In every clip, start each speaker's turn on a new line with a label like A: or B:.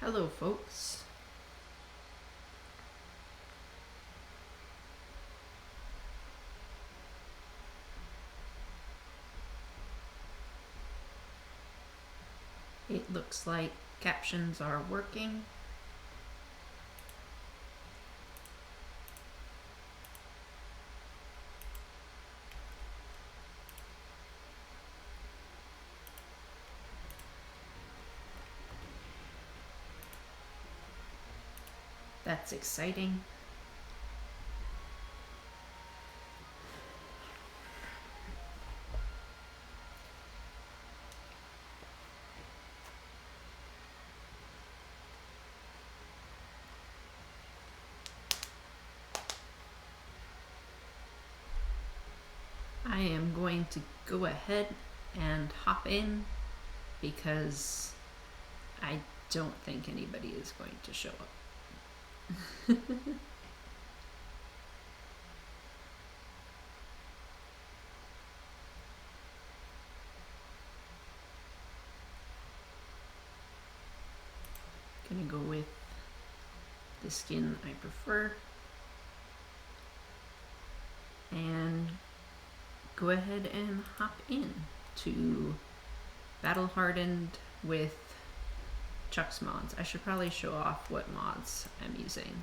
A: Hello, folks. It looks like captions are working. That's exciting. I am going to go ahead and hop in because I don't think anybody is going to show up. Gonna go with the skin I prefer and go ahead and hop in to Battle Hardened with Chuck's mods. I should probably show off what mods I'm using.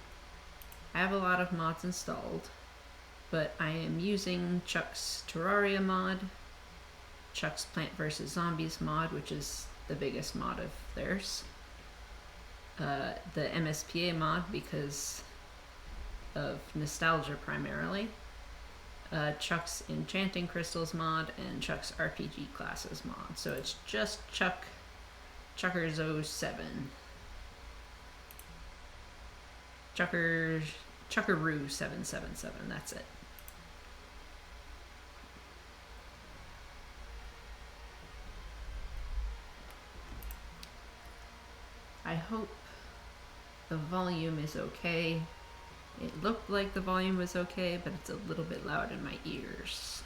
A: I have a lot of mods installed, but I am using Chuck's Terraria mod, Chuck's Plant vs. Zombies mod, which is the biggest mod of theirs, the MSPA mod because of nostalgia primarily, Chuck's Enchanting Crystals mod, and Chuck's RPG Classes mod. So it's just Chucker's 07. Chuckaroo 777, that's it. I hope the volume is okay. It looked like the volume was okay, but it's a little bit loud in my ears.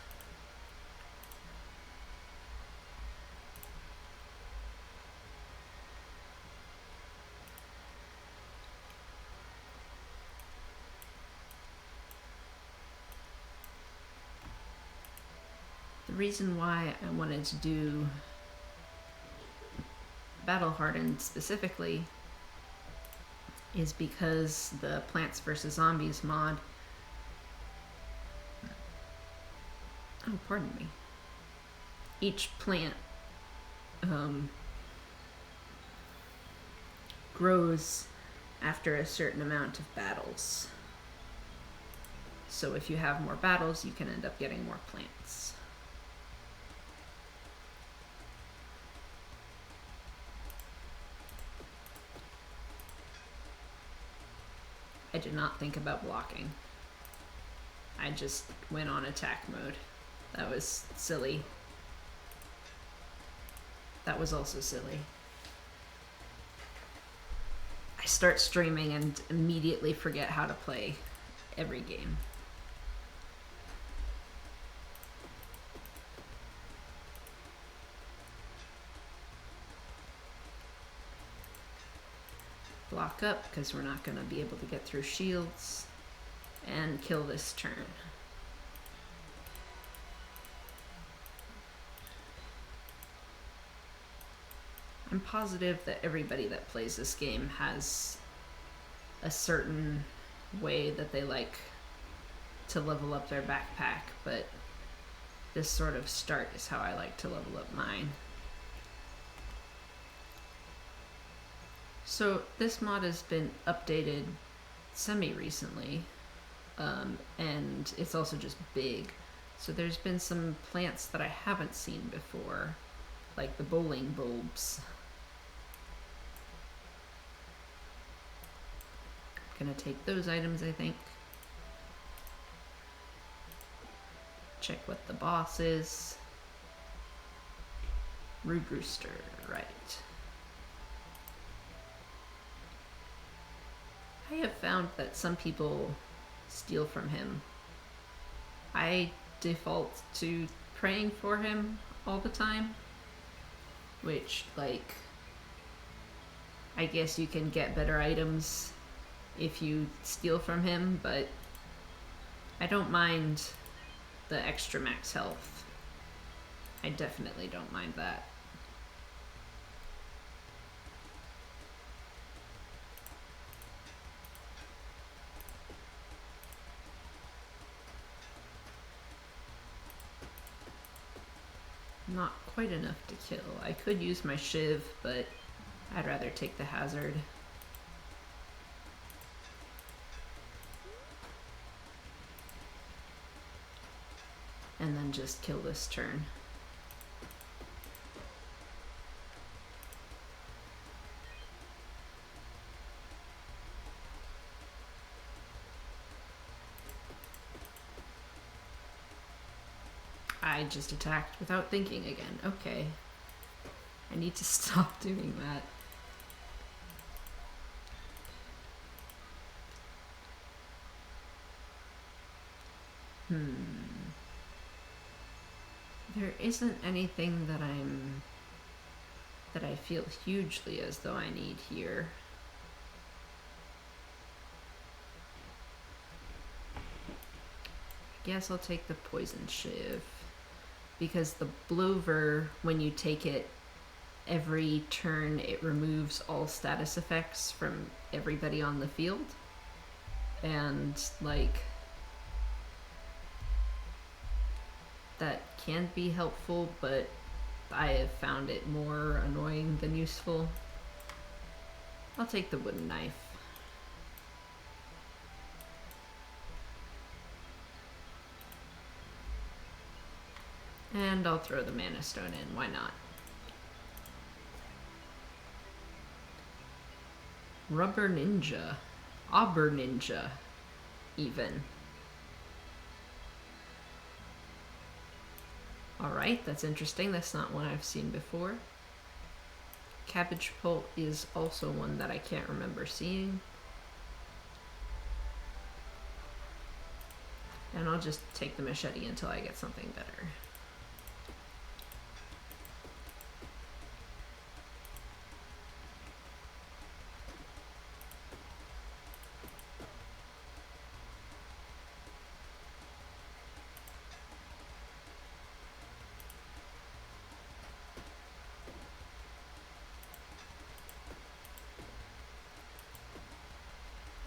A: The reason why I wanted to do Battle Hardened specifically is because the Plants vs. Zombies mod, oh, pardon me, each plant grows after a certain amount of battles. So if you have more battles, you can end up getting more plants. I did not think about blocking. I just went on attack mode. That was silly. That was also silly. I start streaming and immediately forget how to play every game. Block up because we're not going to be able to get through shields, and kill this turn. I'm positive that everybody that plays this game has a certain way that they like to level up their backpack, but this sort of start is how I like to level up mine. So this mod has been updated semi-recently, and it's also just big. So there's been some plants that I haven't seen before, like the bowling bulbs. I'm gonna take those items, I think. Check what the boss is. Rude Rooster, right. I have found that some people steal from him. I default to praying for him all the time, which, like, I guess you can get better items if you steal from him, but I don't mind the extra max health. I definitely don't mind that. Not quite enough to kill. I could use my shiv, but I'd rather take the hazard. And then just kill this turn. I just attacked without thinking again. Okay. I need to stop doing that. There isn't anything that I feel hugely as though I need here. I guess I'll take the poison shiv, because the blover, when you take it every turn, it removes all status effects from everybody on the field, and like that can be helpful, but I have found it more annoying than useful. I'll take the wooden knife. And I'll throw the mana stone in, why not? Rubber ninja. Auber ninja, even. Alright, that's interesting. That's not one I've seen before. Cabbage pult is also one that I can't remember seeing. And I'll just take the machete until I get something better.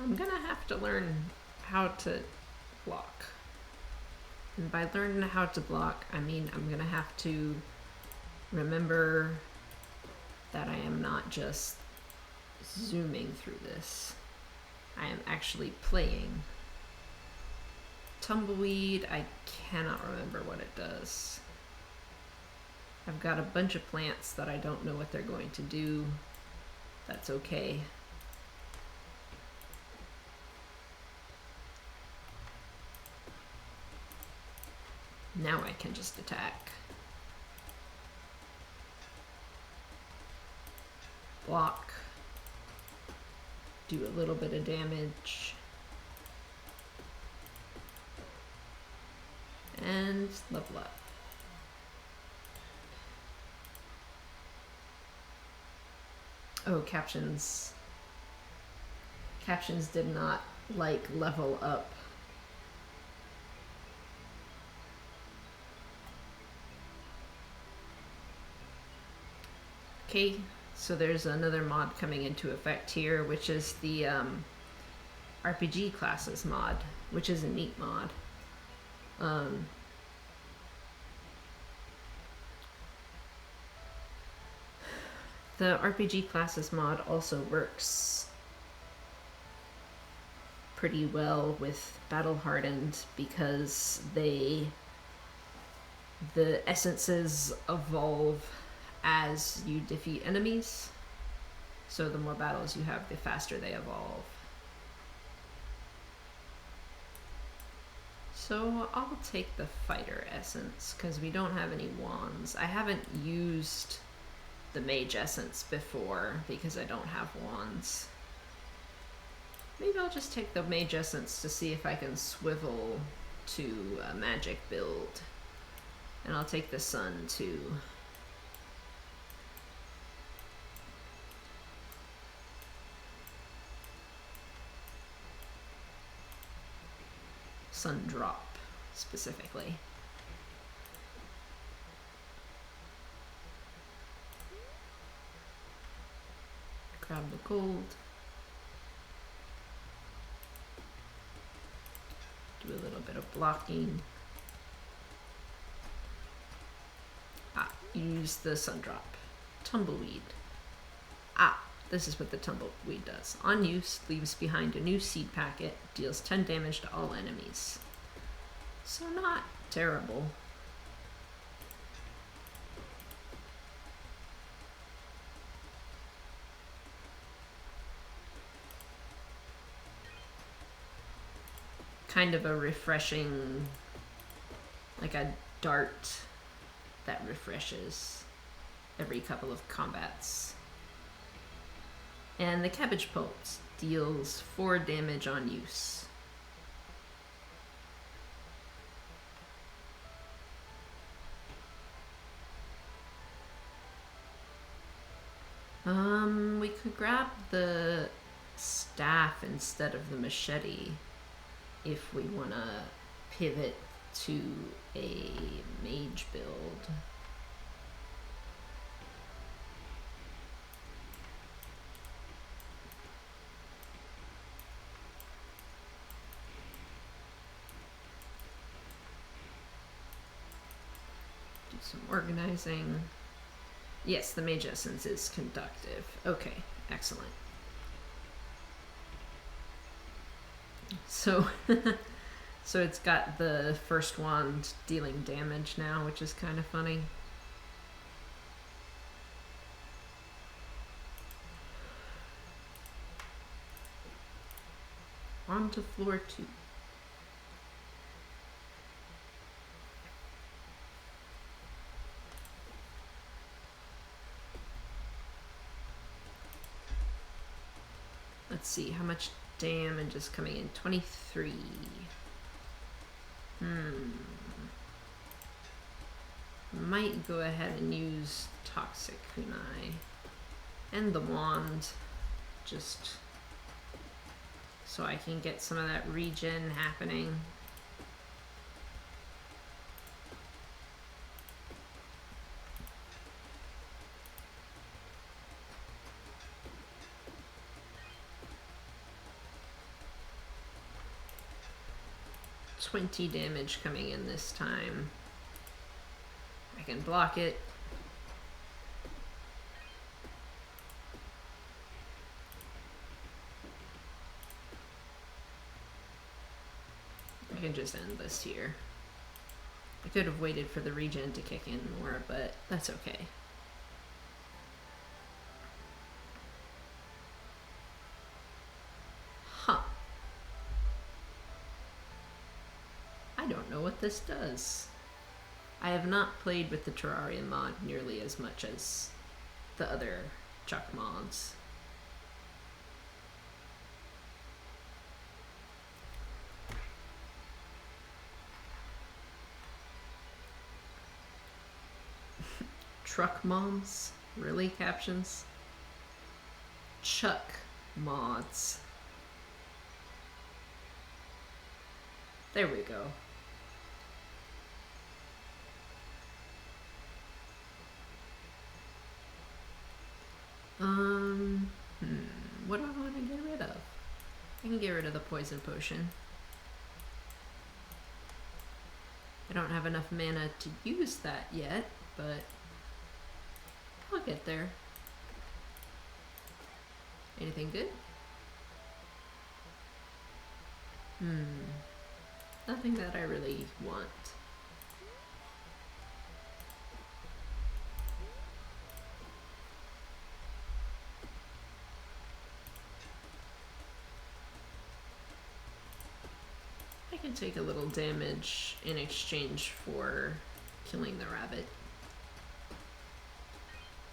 A: I'm gonna have to learn how to block. And by learning how to block, I mean I'm gonna have to remember that I am not just zooming through this. I am actually playing. Tumbleweed, I cannot remember what it does. I've got a bunch of plants that I don't know what they're going to do. That's okay. Now I can just attack. Block. Do a little bit of damage. And level up. Oh, captions. Captions did not like level up. Okay, so there's another mod coming into effect here, which is the RPG classes mod, which is a neat mod. The RPG classes mod also works pretty well with Battle Hardened because the essences evolve as you defeat enemies. So the more battles you have, the faster they evolve. So I'll take the fighter essence because we don't have any wands. I haven't used the mage essence before because I don't have wands. Maybe I'll just take the mage essence to see if I can swivel to a magic build. And I'll take the sun too. sun drop specifically. Grab the gold. Do a little bit of blocking. Use the sun drop. Tumbleweed. This is what the tumbleweed does. On use, leaves behind a new seed packet, deals 10 damage to all enemies. So not terrible. Kind of a refreshing, like a dart that refreshes every couple of combats. And the cabbage pulse deals 4 damage on use. We could grab the staff instead of the machete if we want to pivot to a mage build. Do some organizing. Yes, the mage essence is conductive. Okay, excellent. So, so it's got the first wand dealing damage now, which is kind of funny. On to floor 2. Let's see, how much damage is coming in? 23. Might go ahead and use Toxic Kunai and the wand, just so I can get some of that regen happening. $20 damage coming in this time. I can block it. I can just end this here. I could have waited for the regen to kick in more, but that's okay. Huh. I don't know what this does. I have not played with the Terraria mod nearly as much as the other Chuck mods. Truck mods? Really, captions? Chuck mods. There we go. What do I want to get rid of? I can get rid of the poison potion. I don't have enough mana to use that yet, but I'll get there. Anything good? Nothing that I really want. I can take a little damage in exchange for killing the rabbit,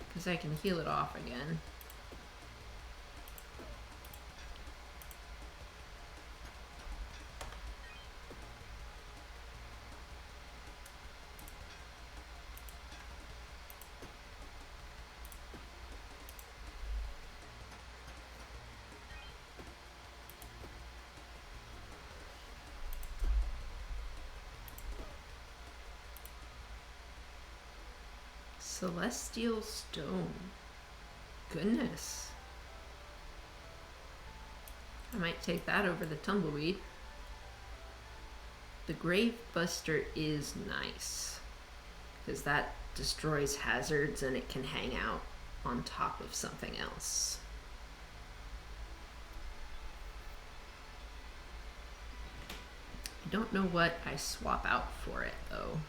A: because I can heal it off again. Celestial stone. Goodness. I might take that over the tumbleweed. The Grave Buster is nice, because that destroys hazards and it can hang out on top of something else. I don't know what I swap out for it though,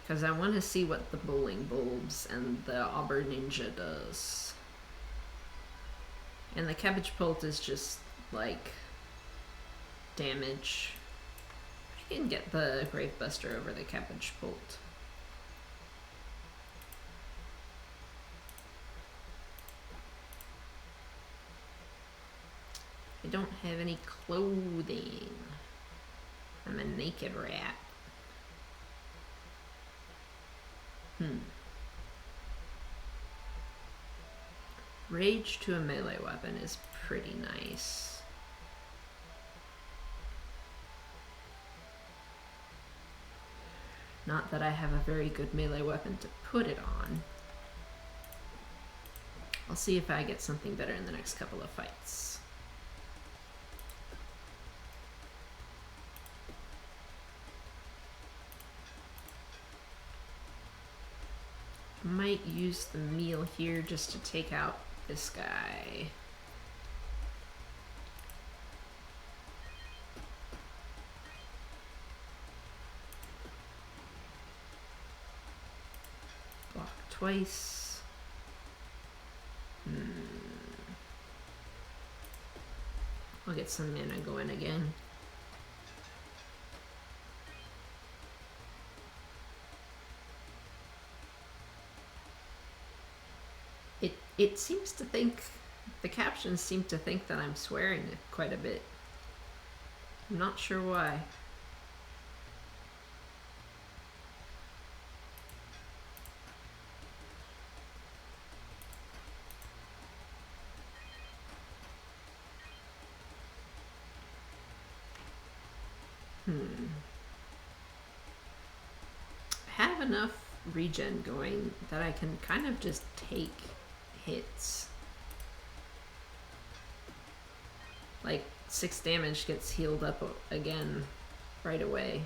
A: because I want to see what the bowling bulbs and the Auber Ninja does. And the cabbage pult is just like damage. I can get the Grave Buster over the cabbage pult. I don't have any clothing. I'm a naked rat. Rage to a melee weapon is pretty nice. Not that I have a very good melee weapon to put it on. I'll see if I get something better in the next couple of fights. I might use the meal here just to take out this guy. Block twice. I'll get some mana going again. It seems to think, the captions seem to think that I'm swearing quite a bit. I'm not sure why. I have enough regen going that I can kind of just take hits. Like 6 damage gets healed up again right away.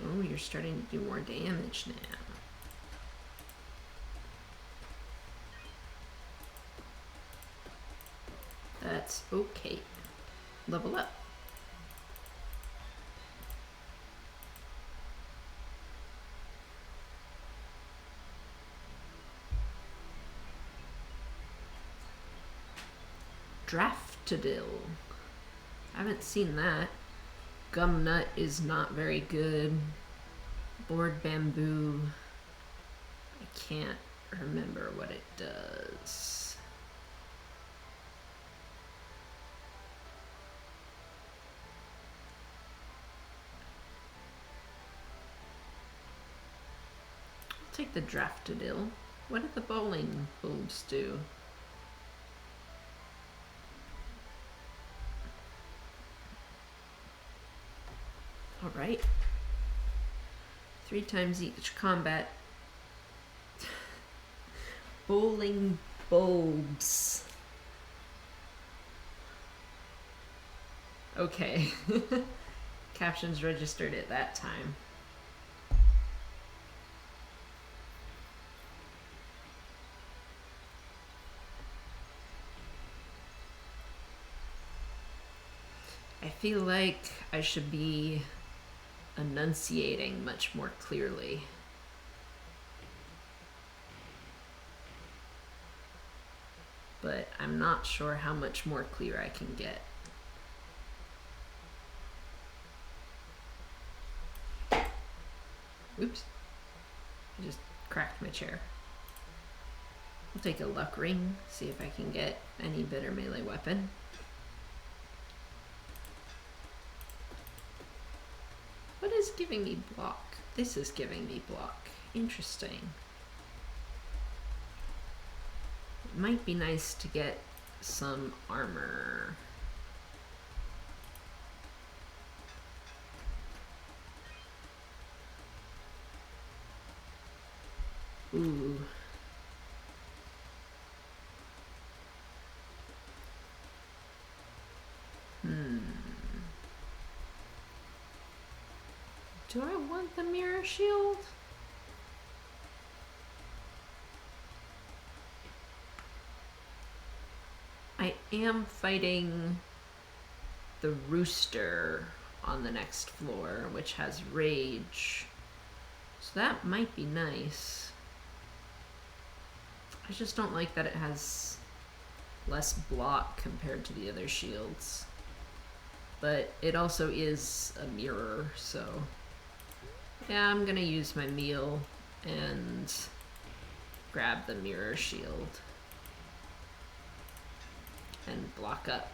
A: Oh, you're starting to do more damage now. That's okay. Level up. Draftadil. I haven't seen that. Gum nut is not very good. Board bamboo. I can't remember what it does. I'll take the Draftadil. What did the bowling bulbs do? Alright. 3 times each combat. Bowling bulbs. Okay. Captions registered it that time. I feel like I should be enunciating much more clearly. But I'm not sure how much more clear I can get. Oops. I just cracked my chair. I'll take a luck ring, see if I can get any better melee weapon. What is giving me block? This is giving me block. Interesting. It might be nice to get some armor. Ooh. Do I want the mirror shield? I am fighting the rooster on the next floor, which has rage. So that might be nice. I just don't like that it has less block compared to the other shields. But it also is a mirror, so yeah, I'm gonna use my meal and grab the mirror shield and block up.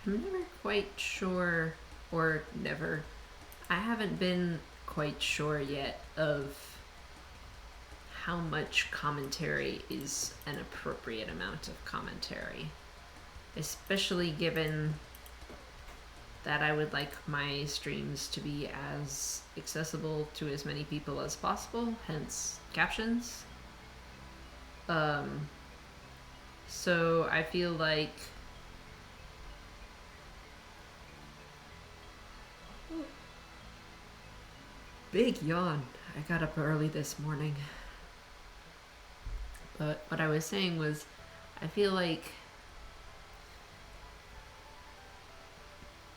A: I'm never quite sure, or never, I haven't been quite sure yet of how much commentary is an appropriate amount of commentary. Especially given that I would like my streams to be as accessible to as many people as possible, hence captions. So I feel like big yawn. I got up early this morning. But what I was saying was, I feel like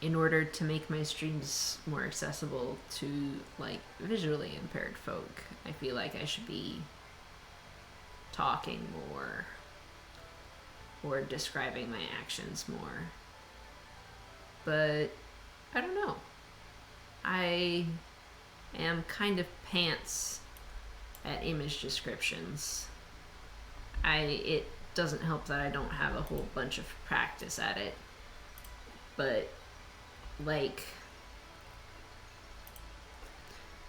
A: in order to make my streams more accessible to like visually impaired folk, I feel like I should be talking more or describing my actions more. But I don't know. I am kind of pants at image descriptions. It doesn't help that I don't have a whole bunch of practice at it. But like,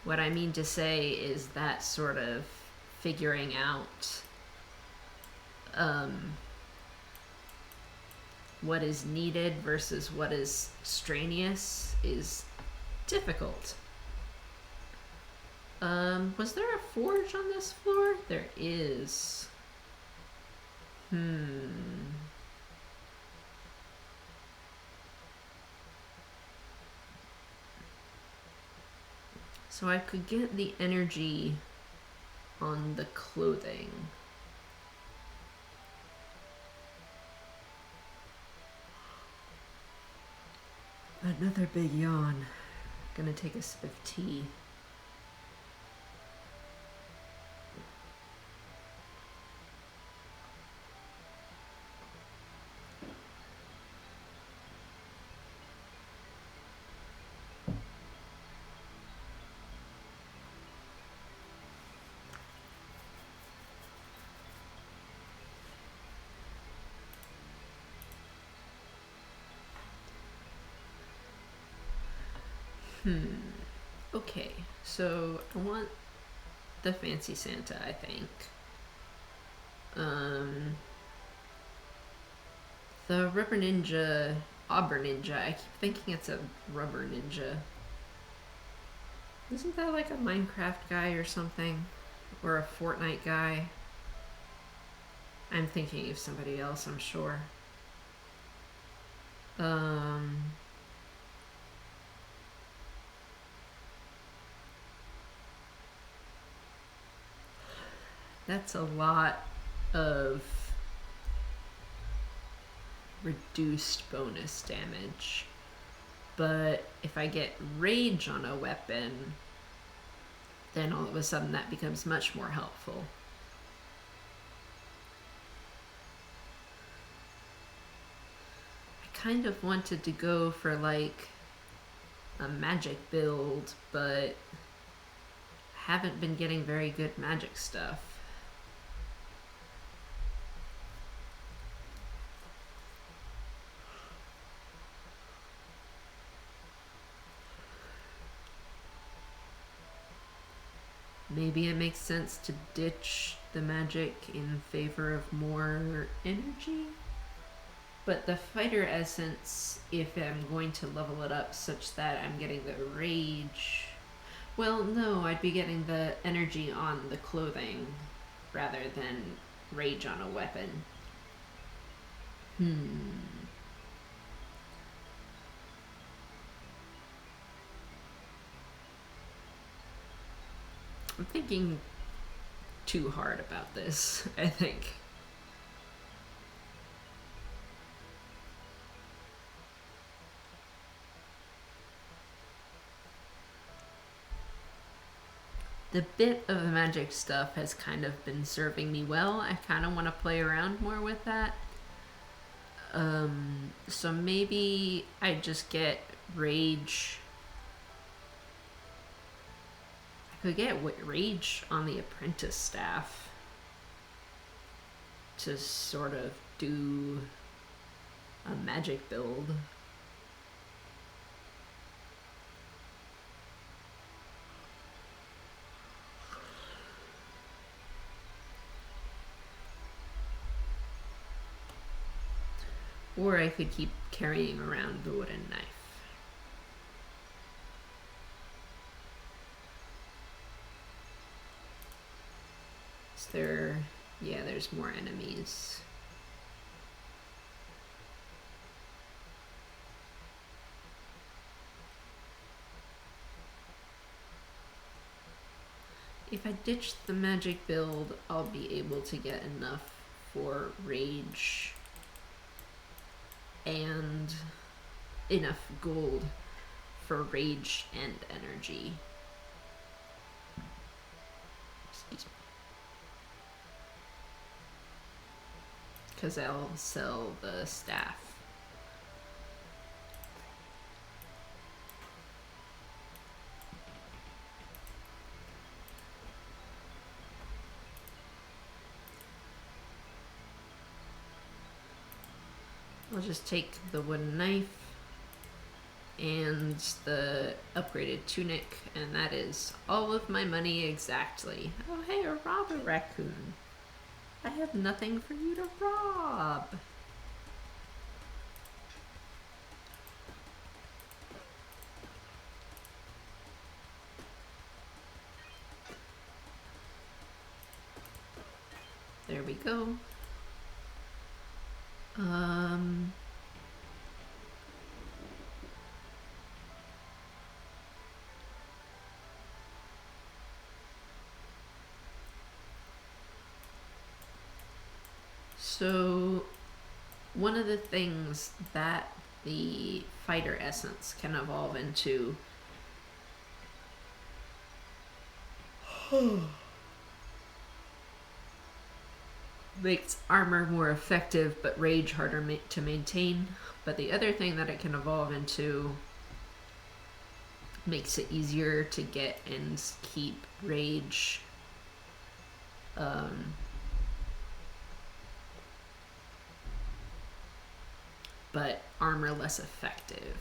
A: what I mean to say is that sort of figuring out what is needed versus what is strenuous is difficult. Was there a forge on this floor? There is. So I could get the energy on the clothing. Another big yawn. Gonna take a sip of tea. Okay, so I want the fancy Santa, I think. The rubber ninja, auburn ninja, I keep thinking it's a rubber ninja. Isn't that like a Minecraft guy or something? Or a Fortnite guy? I'm thinking of somebody else, I'm sure. That's a lot of reduced bonus damage. But if I get rage on a weapon, then all of a sudden that becomes much more helpful. I kind of wanted to go for like a magic build, but haven't been getting very good magic stuff. Maybe it makes sense to ditch the magic in favor of more energy? But the fighter essence, if I'm going to level it up such that I'm getting the rage... Well, no, I'd be getting the energy on the clothing rather than rage on a weapon. I'm thinking too hard about this, I think. The bit of the magic stuff has kind of been serving me well. I kind of want to play around more with that. So maybe I just get rage. I could get rage on the apprentice staff to sort of do a magic build. Or I could keep carrying around the wooden knife. Is there... yeah, there's more enemies. If I ditch the magic build, I'll be able to get enough for rage and enough gold for rage and energy. Excuse me. Because I'll sell the staff. I'll just take the wooden knife and the upgraded tunic, and that is all of my money exactly. Oh hey, a robber raccoon. I have nothing for you to rob. There we go. So one of the things that the fighter essence can evolve into makes armor more effective but rage harder to maintain. But the other thing that it can evolve into makes it easier to get and keep rage but armor less effective.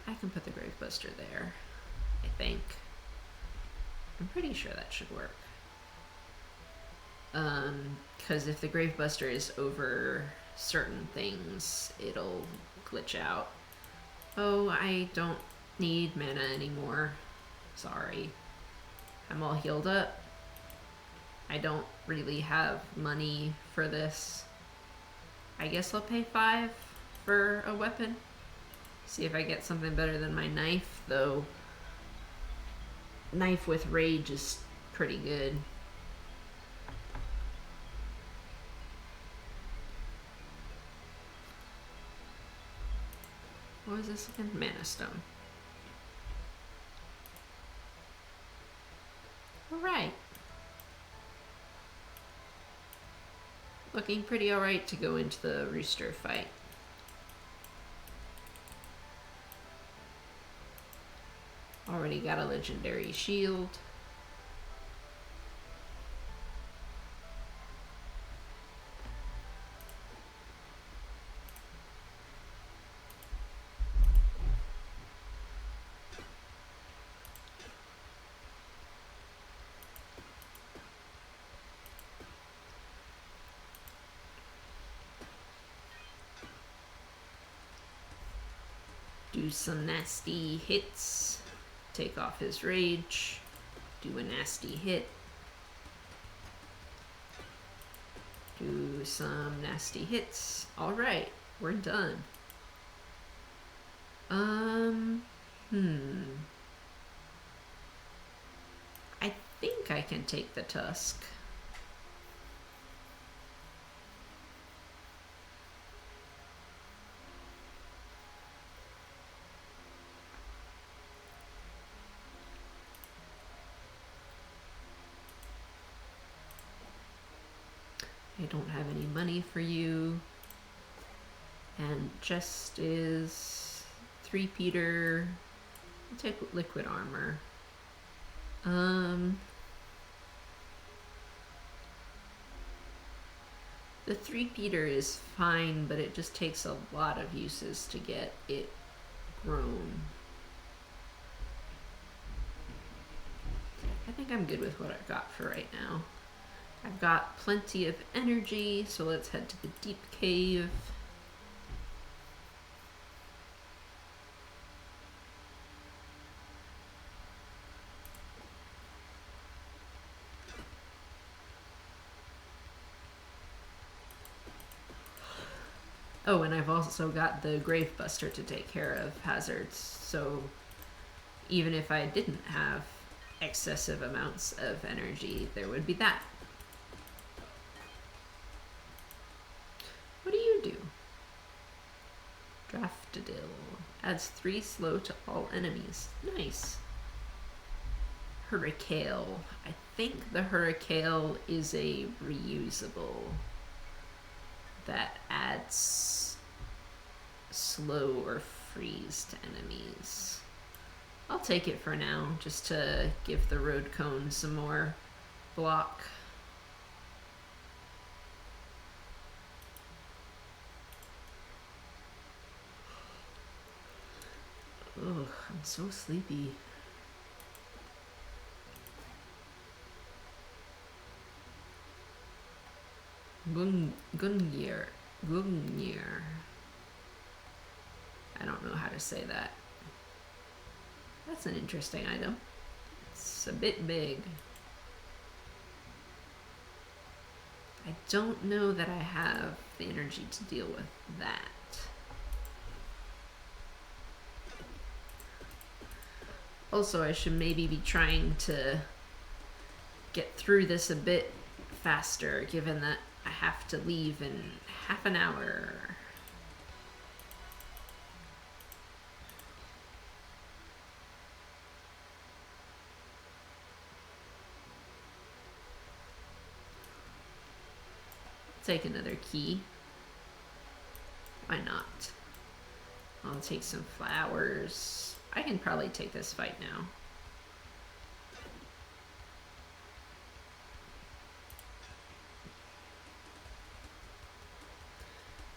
A: I can put the Gravebuster there, I think. I'm pretty sure that should work. Because if the Gravebuster is over certain things, it'll glitch out. Oh, I don't need mana anymore. Sorry. I'm all healed up. I don't really have money for this. I guess I'll pay 5 for a weapon. See if I get something better than my knife, though knife with rage is pretty good. What was this again? Mana Stone. Alright. Looking pretty alright to go into the rooster fight. Already got a legendary shield. Do some nasty hits. Take off his rage. Do a nasty hit. Do some nasty hits. Alright, we're done. I think I can take the tusk. I don't have any money for you. And just is 3-peater. I'll take liquid armor. The 3-peater is fine, but it just takes a lot of uses to get it grown. I think I'm good with what I've got for right now. I've got plenty of energy, so let's head to the deep cave. Oh, and I've also got the Gravebuster to take care of hazards, so even if I didn't have excessive amounts of energy, there would be that. What do you do? Draftadil. Adds 3 slow to all enemies. Nice. Hurricane. I think the Hurricane is a reusable that adds slow or freeze to enemies. I'll take it for now, just to give the road cone some more block. Ugh, I'm so sleepy. Gungnir. I don't know how to say that. That's an interesting item. It's a bit big. I don't know that I have the energy to deal with that. Also, I should maybe be trying to get through this a bit faster, given that I have to leave in half an hour. Take another key. Why not? I'll take some flowers. I can probably take this fight now.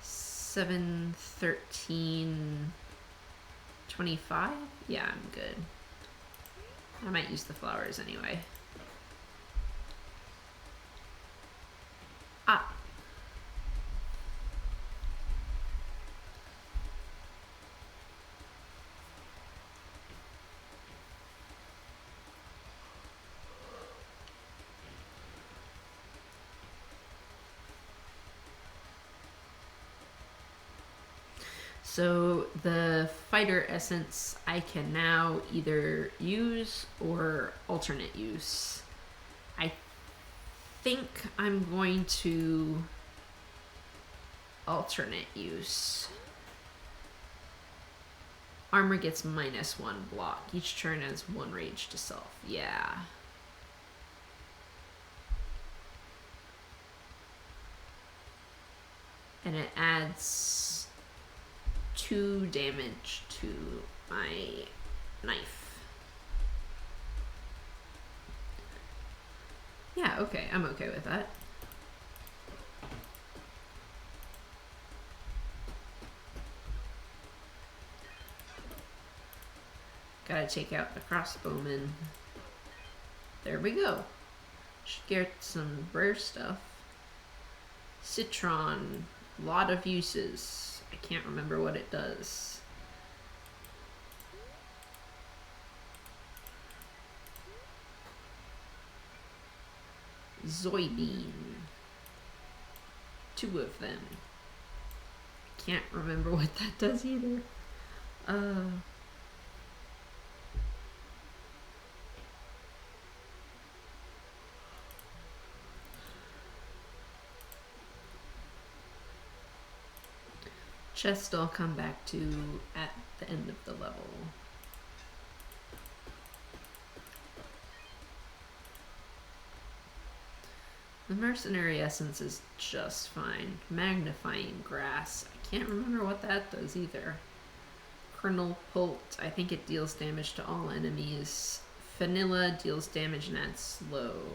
A: $7, $13, $25? Yeah, I'm good. I might use the flowers anyway. Ah. So the fighter essence I can now either use or alternate use. I think I'm going to alternate use. Armor gets -1 block. Each turn has 1 rage to self. Yeah. And it adds 2 damage to my knife. Yeah, okay. I'm okay with that. Gotta take out the crossbowman. There we go. Should get some rare stuff. Citron. Lot of uses. I can't remember what it does. Soybean. 2 of them. Can't remember what that does either. Chest I'll come back to at the end of the level. The mercenary essence is just fine. Magnifying grass. I can't remember what that does either. Kernel Pult. I think it deals damage to all enemies. Vanilla deals damage and adds slow.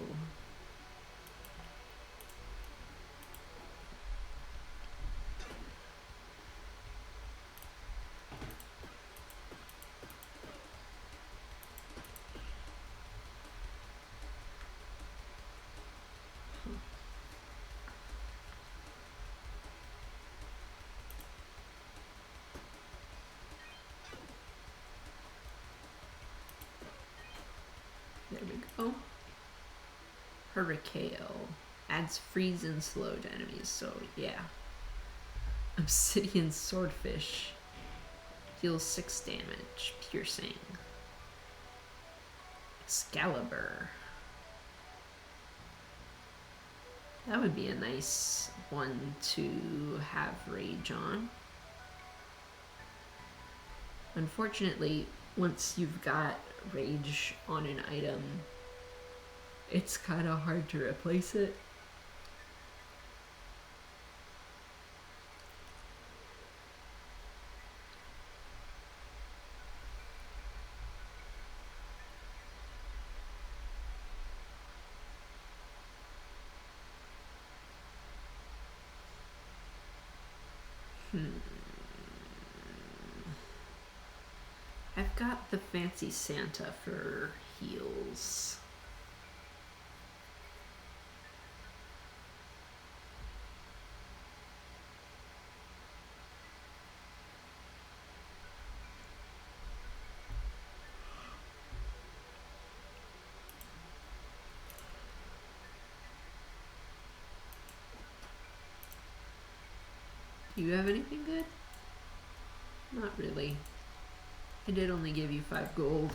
A: There we go. Hurricane adds freeze and slow to enemies, so yeah. Obsidian Swordfish deals 6 damage, piercing. Excalibur. That would be a nice one to have rage on. Unfortunately, once you've got rage on an item, it's kind of hard to replace it. I've got the fancy Santa for heals. Do you have anything good? Not really. I did only give you 5 gold.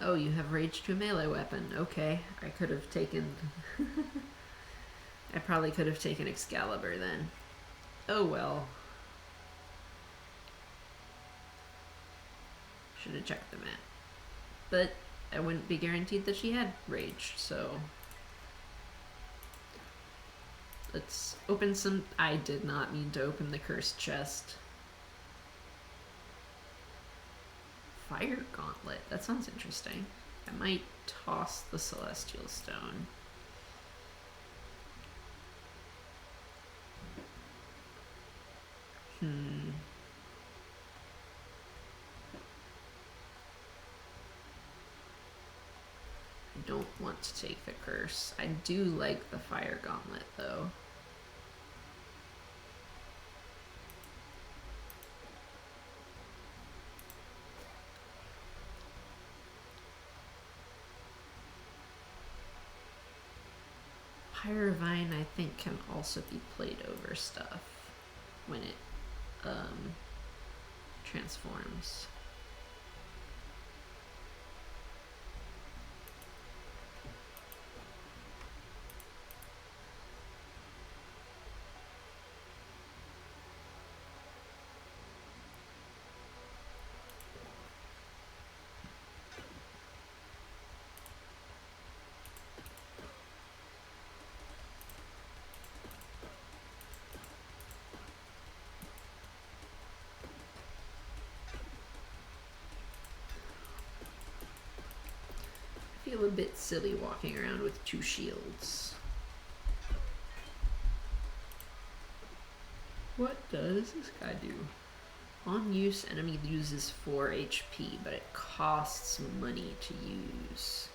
A: Oh, you have rage to a melee weapon. Okay, I could have taken... I probably could have taken Excalibur then. Oh well. Should have checked the map. But I wouldn't be guaranteed that she had rage, so... Let's open some... I did not mean to open the cursed chest. Fire Gauntlet. That sounds interesting. I might toss the Celestial Stone. I don't want to take the curse. I do like the Fire Gauntlet, though. Pyrovine, I think, can also be played over stuff when it transforms. I feel a bit silly walking around with 2 shields. What does this guy do? On use, enemy loses 4 HP, but it costs money to use.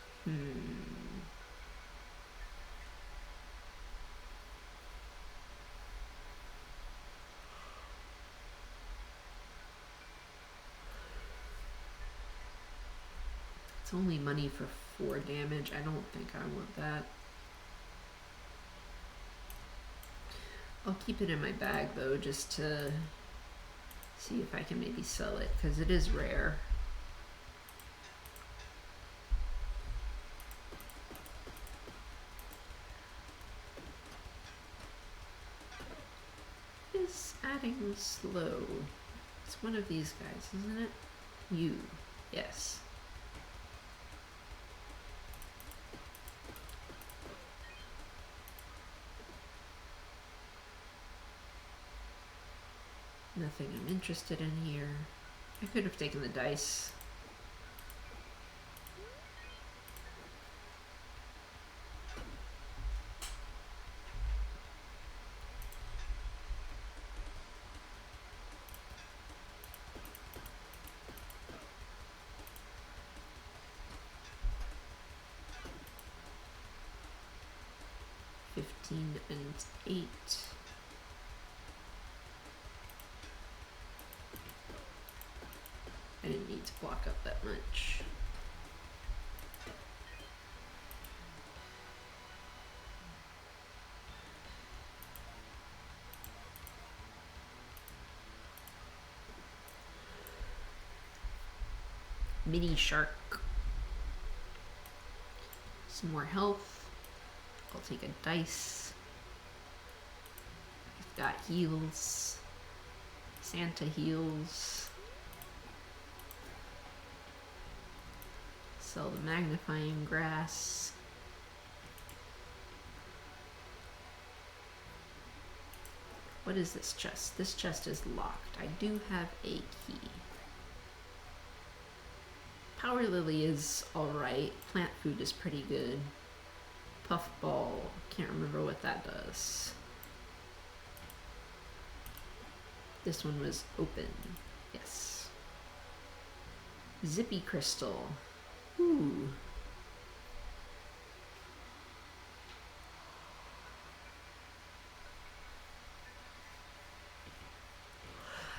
A: It's only money for 4 damage. I don't think I want that. I'll keep it in my bag though, just to see if I can maybe sell it, because it is rare. Is adding slow. It's one of these guys, isn't it? You. Yes. Nothing I'm interested in here. I could have taken the dice. And 8. I didn't need to block up that much. Mini shark. Some more health. I'll take a dice. I've got heals. Santa heals. Sell the magnifying grass. What is this chest? This chest is locked. I do have a key. Power Lily is alright. Plant food is pretty good. Puffball. Can't remember what that does. This one was open. Yes. Zippy Crystal. Ooh.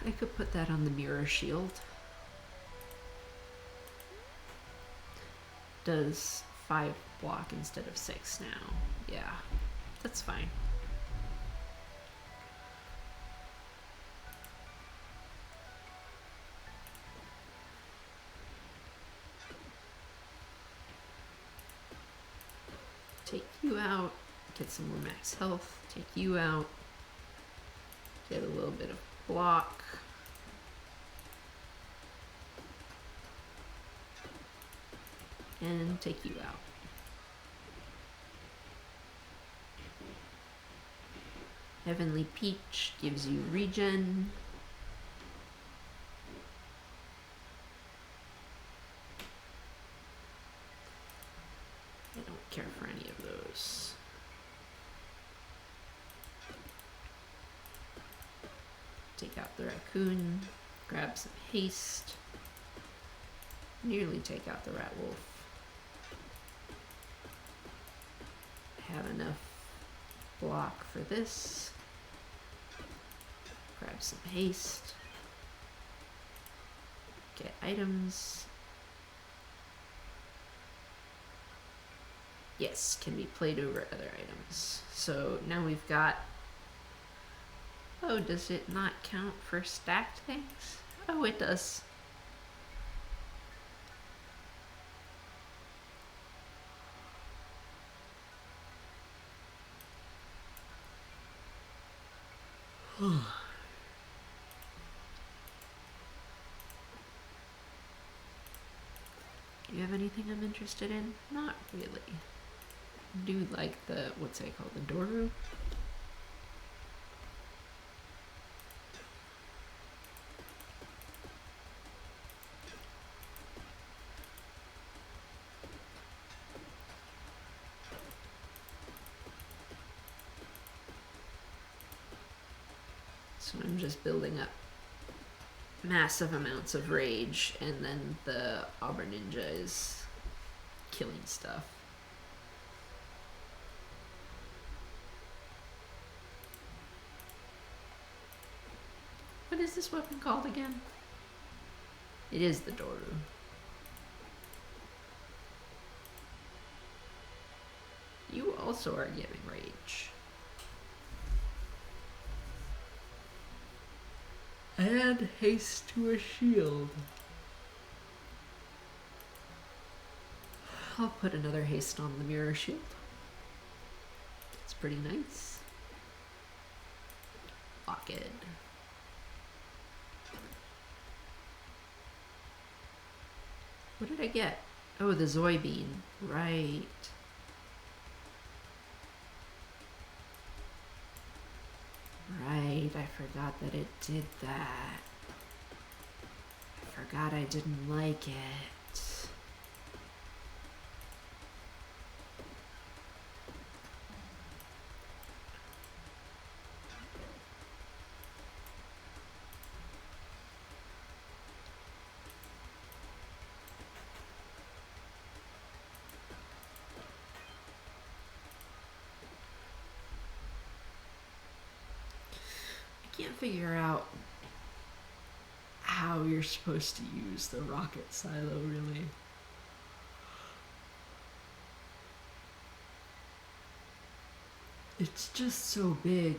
A: I could put that on the mirror shield. Does 5 block instead of 6 now. Yeah, that's fine. Take you out, get some more max health, take you out, get a little bit of block. And take you out. Heavenly Peach gives you regen. I don't care for any of those. Take out the raccoon, grab some haste, nearly take out the rat wolf. Have enough block for this. Grab some haste. Get items. Yes, can be played over other items. So now we've got... Oh, does it not count for stacked things? Oh, it does. Do you have anything I'm interested in? Not really. Do like the, what's it called, the Doru? So I'm just building up massive amounts of rage, and then the Auburn Ninja is killing stuff. What is this weapon called again? It is the Doru. You also are giving rage. Add haste to a shield. I'll put another haste on the mirror shield. It's pretty nice. Lock it. What did I get? Oh, the Zoe bean. Right. Right, I forgot that it did that. I forgot I didn't like it. I can't figure out how you're supposed to use the rocket silo, really. It's just so big.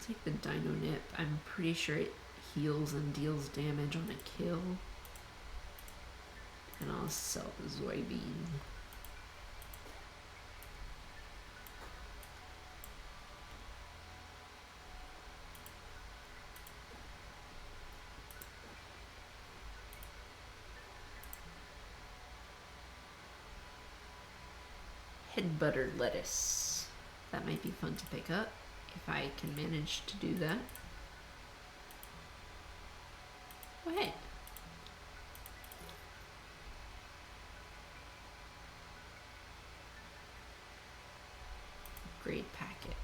A: Take the Dino Nip. I'm pretty sure it heals and deals damage on a kill. And I'll sell the Zoe bean. Head buttered lettuce. That might be fun to pick up if I can manage to do that. Oh, hey. Upgrade packet.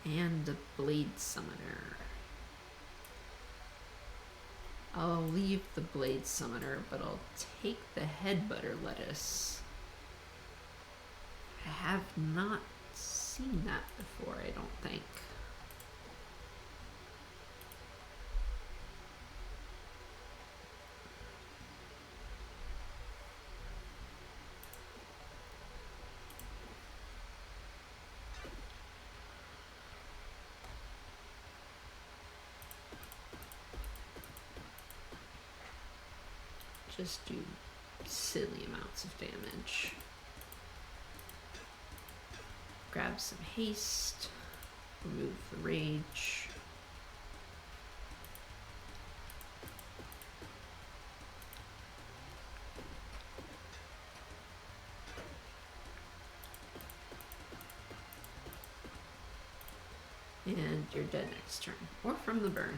A: And a blade summoner. I'll leave the blade summoner, but I'll take the head butter lettuce. I have not seen that before, I don't think. Just do silly amounts of damage. Grab some haste, remove the rage. And you're dead next turn, or from the burn.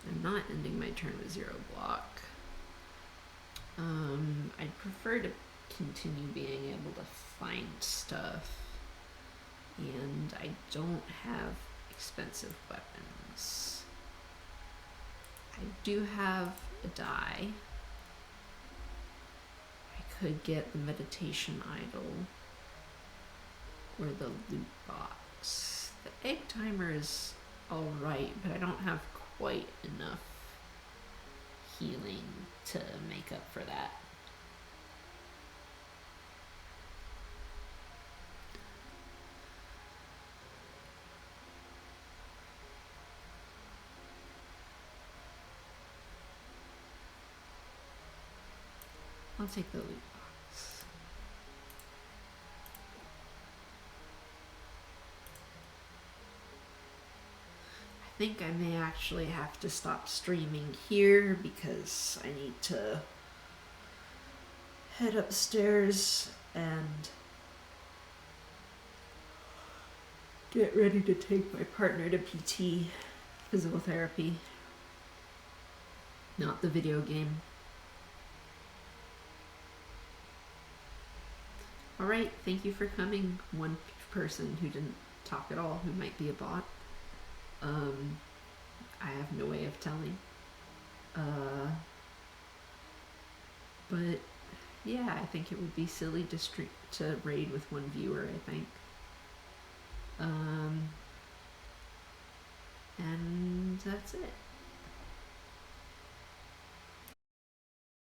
A: I'm not ending my turn with 0 block. I'd prefer to continue being able to find stuff, and I don't have expensive weapons. I do have a die, could get the meditation idol or the loot box. The egg timer is alright, but I don't have quite enough healing to make up for that. I'll take the loot box. I think I may actually have to stop streaming here because I need to head upstairs and get ready to take my partner to PT, physical therapy, not the video game. Alright, thank you for coming, one person who didn't talk at all, who might be a bot. I have no way of telling. But yeah, I think it would be silly to raid with one viewer, I think. And that's it.